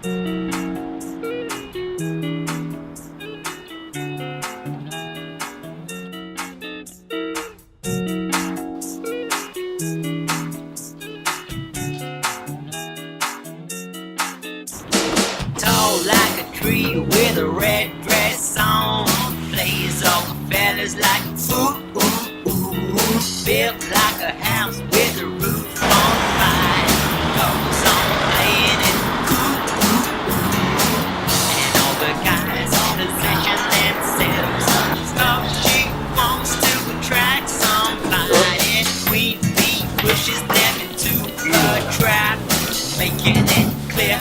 Tall like a tree with a red dress on, plays all the fellas like ooh, ooh, ooh. Built like a house with a roof on fire, goes on playing it ooh, ooh, ooh. And all the guys position themselves, cause she wants to attract somebody. Queen bee pushes them into a trap, making it clear.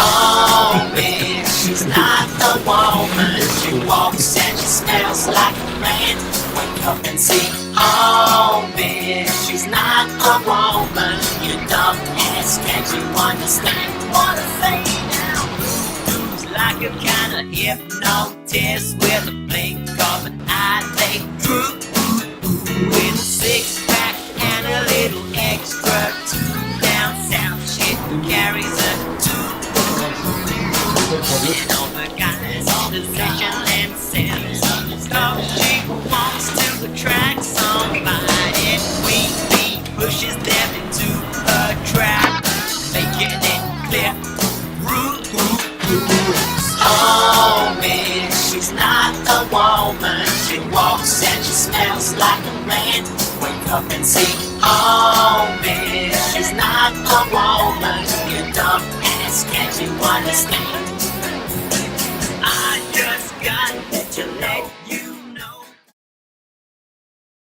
Oh, man, she's not a woman. She walks and she smells like a man. Wake up and see. Oh, man, she's not a woman. You don't ask, can't you understand what I say now? Who's like a kind of hypnotist with a blink of an eye? They drew with a six-pack and a little extra two down south. Shit carries a and all the guys position themselves, cause she wants to attract somebody. Queen bee pushes them into a trap, making it clear. Oh man, she's not a woman. She walks and she smells like a man. Wake up and see. Oh man, she's not a woman. You don't ask, can't you understand? I just got to let